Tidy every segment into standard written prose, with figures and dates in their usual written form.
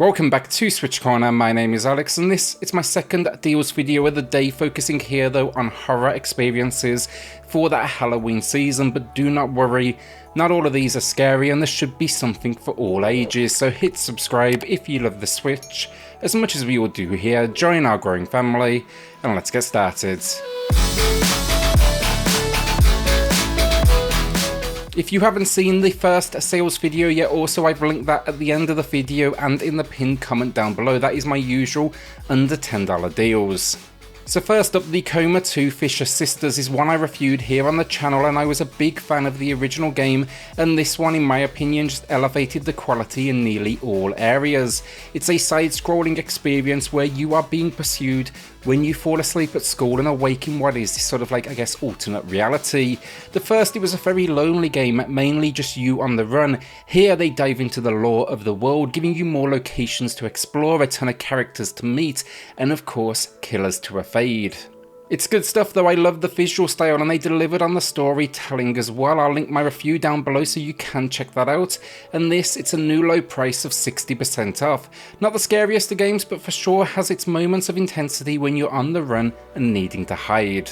Welcome back to SwitchCorner, my name is Alex and this is my second deals video of the day, focusing here though on horror experiences for that Halloween season, but do not worry, not all of these are scary and there should be something for all ages, so hit subscribe if you love the Switch, as much as we all do here, join our growing family, and let's get started. If you haven't seen the first sales video yet, also I've linked that at the end of the video and in the pinned comment down below. That is my usual under $10 deals. So first up, the Coma 2 Fisher Sisters is one I reviewed here on the channel, and I was a big fan of the original game, and this one in my opinion just elevated the quality in nearly all areas. It's a side-scrolling experience where you are being pursued when you fall asleep at school and awake in what is sort of like, I guess, alternate reality. The first, it was a very lonely game, mainly just you on the run. Here they dive into the lore of the world, giving you more locations to explore, a ton of characters to meet, and of course, killers to evade. It's good stuff though. I love the visual style and they delivered on the storytelling as well. I'll link my review down below so you can check that out. And this, it's a new low price of 60% off. Not the scariest of games, but for sure has its moments of intensity when you're on the run and needing to hide.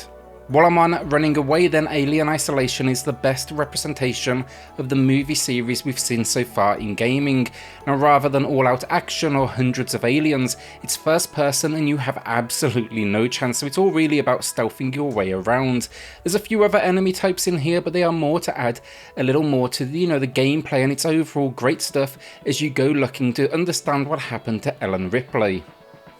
While I'm on running away, then Alien Isolation is the best representation of the movie series we've seen so far in gaming. Now, rather than all-out action or hundreds of aliens, it's first person and you have absolutely no chance, so it's all really about stealthing your way around. There's a few other enemy types in here, but they are more to add a little more to the gameplay, and it's overall great stuff as you go looking to understand what happened to Ellen Ripley.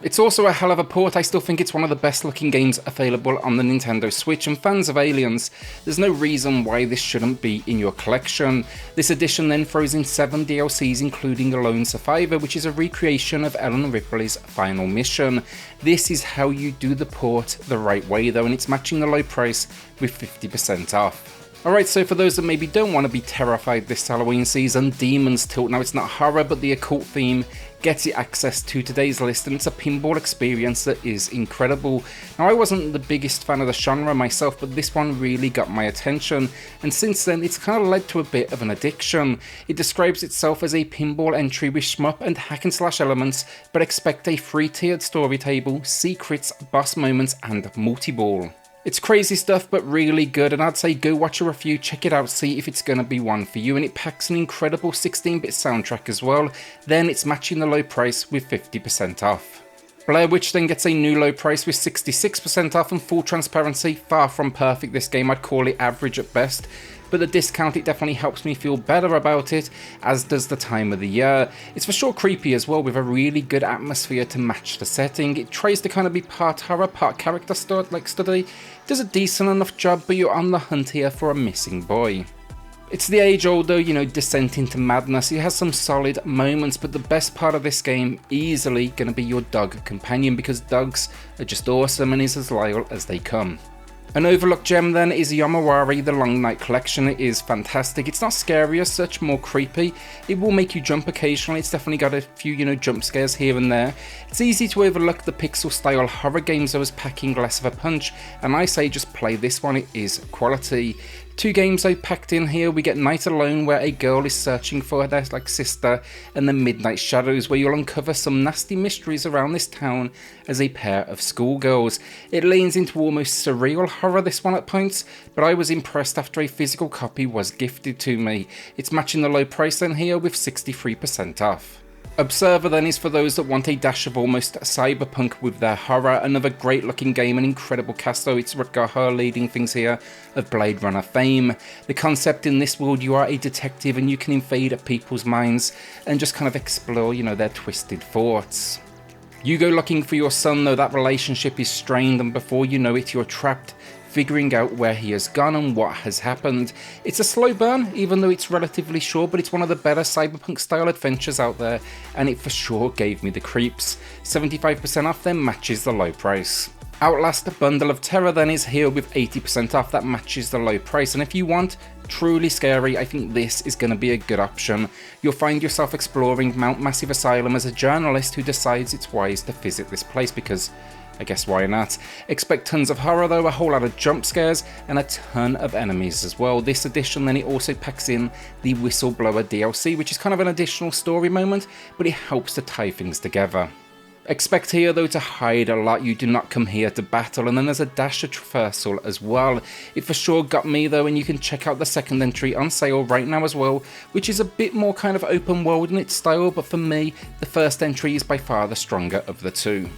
It's also a hell of a port. I still think it's one of the best looking games available on the Nintendo Switch, and fans of Aliens, there's no reason why this shouldn't be in your collection. This edition then throws in 7 DLCs, including A Lone Survivor, which is a recreation of Ellen Ripley's final mission. This is how you do the port the right way though, and it's matching the low price with 50% off. Alright, so for those that maybe don't want to be terrified this Halloween season, Demon's Tilt. Now it's not horror, but the occult theme gets you access to today's list, and it's a pinball experience that is incredible. Now I wasn't the biggest fan of the genre myself, but this one really got my attention, and since then it's kind of led to a bit of an addiction. It describes itself as a pinball entry with shmup and hack and slash elements, but expect a 3-tiered story table, secrets, boss moments, and multi-ball. It's crazy stuff, but really good, and I'd say go watch a review, check it out, see if it's going to be one for you, and it packs an incredible 16-bit soundtrack as well. Then it's matching the low price with 50% off. Blair Witch then gets a new low price with 66% off, and full transparency, far from perfect this game, I'd call it average at best. But the discount, it definitely helps me feel better about it, as does the time of the year. It's for sure creepy as well, with a really good atmosphere to match the setting. It tries to kind of be part horror, part character study. It does a decent enough job, but you're on the hunt here for a missing boy. It's the age-old though, descent into madness. It has some solid moments, but the best part of this game, easily going to be your dog companion, because dogs are just awesome and is as loyal as they come. An overlooked gem then is Yomawari, the Long Night Collection. It is fantastic. It's not scary as such, more creepy. It will make you jump occasionally. It's definitely got a few, jump scares here and there. It's easy to overlook the pixel style horror games though as packing less of a punch, and I say just play this one, it is quality. 2 games though packed in here. We get Night Alone, where a girl is searching for their sister, and then Midnight Shadows, where you'll uncover some nasty mysteries around this town as a pair of schoolgirls. It leans into almost surreal horror this one at points, but I was impressed after a physical copy was gifted to me. It's matching the low price then here with 63% off. Observer then is for those that want a dash of almost cyberpunk with their horror. Another great looking game, an incredible cast though. It's got her leading things here of Blade Runner fame. The concept in this world, you are a detective and you can invade people's minds and just kind of explore, their twisted thoughts. You go looking for your son though, that relationship is strained, and before you know it, you're trapped, figuring out where he has gone and what has happened. It's a slow burn, even though it's relatively short, but it's one of the better cyberpunk style adventures out there, and it for sure gave me the creeps. 75% off then matches the low price. Outlast, a Bundle of Terror then is here with 80% off, that matches the low price, and if you want truly scary, I think this is going to be a good option. You'll find yourself exploring Mount Massive Asylum as a journalist who decides it's wise to visit this place because I guess why not. Expect tons of horror though, a whole lot of jump scares, and a ton of enemies as well. This edition then it also packs in the Whistleblower DLC, which is kind of an additional story moment, but it helps to tie things together. Expect here though to hide a lot, you do not come here to battle, and then there's a dash of traversal as well. It for sure got me though, and you can check out the second entry on sale right now as well, which is a bit more kind of open world in its style, but for me, the first entry is by far the stronger of the two.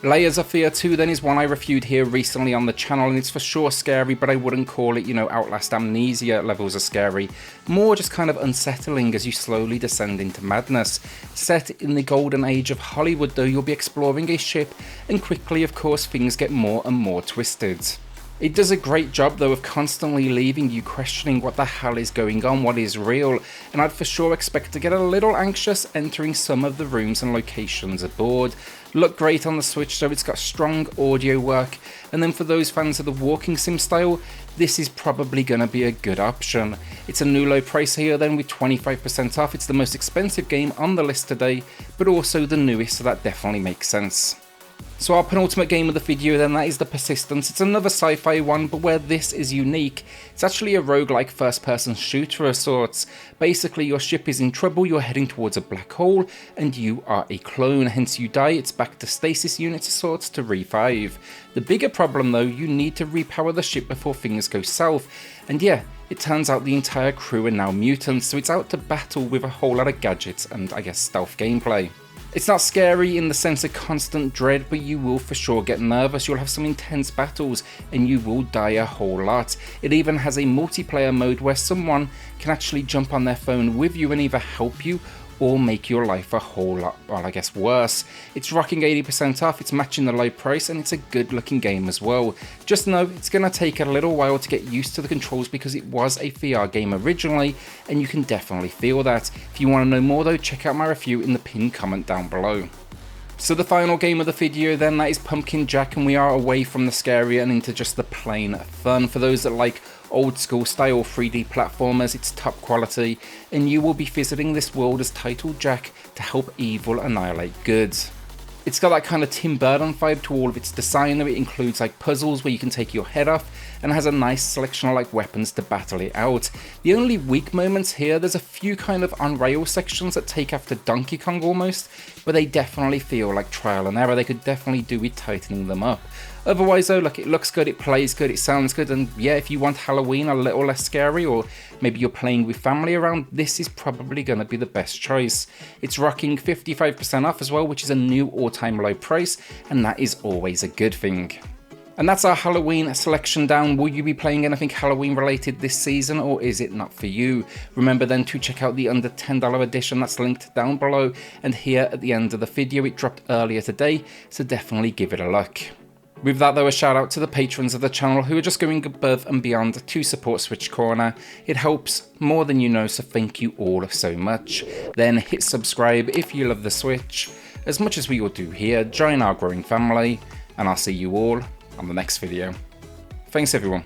Layers of Fear 2 then is one I reviewed here recently on the channel, and it's for sure scary, but I wouldn't call it, Outlast Amnesia levels of scary. More just kind of unsettling as you slowly descend into madness. Set in the golden age of Hollywood though, you'll be exploring a ship, and quickly of course things get more and more twisted. It does a great job though of constantly leaving you questioning what the hell is going on, what is real, and I'd for sure expect to get a little anxious entering some of the rooms and locations aboard. Look great on the Switch though, it's got strong audio work, and then for those fans of the walking sim style, this is probably going to be a good option. It's a new low price here then with 25% off, it's the most expensive game on the list today, but also the newest, so that definitely makes sense. So our penultimate game of the video then, that is The Persistence. It's another sci-fi one, but where this is unique, it's actually a roguelike first-person shooter of sorts. Basically your ship is in trouble, you're heading towards a black hole, and you are a clone, hence you die, it's back to stasis units of sorts to revive. The bigger problem though, you need to repower the ship before things go south, and yeah, it turns out the entire crew are now mutants, so it's out to battle with a whole lot of gadgets and I guess stealth gameplay. It's not scary in the sense of constant dread, but you will for sure get nervous, you'll have some intense battles, and you will die a whole lot. It even has a multiplayer mode where someone can actually jump on their phone with you and either help you or make your life a whole lot, well, I guess worse. It's rocking 80% off, it's matching the low price, and it's a good looking game as well. Just know it's going to take a little while to get used to the controls because it was a VR game originally, and you can definitely feel that. If you want to know more though, check out my review in the pinned comment down below. So the final game of the video then, that is Pumpkin Jack, and we are away from the scary and into just the plain fun. For those that like old school style 3D platformers, it's top quality, and you will be visiting this world as titled Jack to help evil annihilate good. It's got that kind of Tim Burton vibe to all of its design though. It includes like puzzles where you can take your head off, and has a nice selection of like weapons to battle it out. The only weak moments here, there's a few kind of on rail sections that take after Donkey Kong almost, but they definitely feel like trial and error. They could definitely do with tightening them up. Otherwise though, look, it looks good, it plays good, it sounds good, and yeah, if you want Halloween a little less scary, or maybe you're playing with family around, this is probably going to be the best choice. It's rocking 55% off as well, which is a new all-time low price, and that is always a good thing. And that's our Halloween selection down. Will you be playing anything Halloween related this season, or is it not for you? Remember then to check out the under $10 edition that's linked down below, and here at the end of the video. It dropped earlier today, so definitely give it a look. With that though, a shout out to the patrons of the channel who are just going above and beyond to support SwitchCorner. It helps more than you know, so thank you all so much. Then hit subscribe if you love the Switch, as much as we all do here. Join our growing family, and I'll see you all on the next video. Thanks everyone.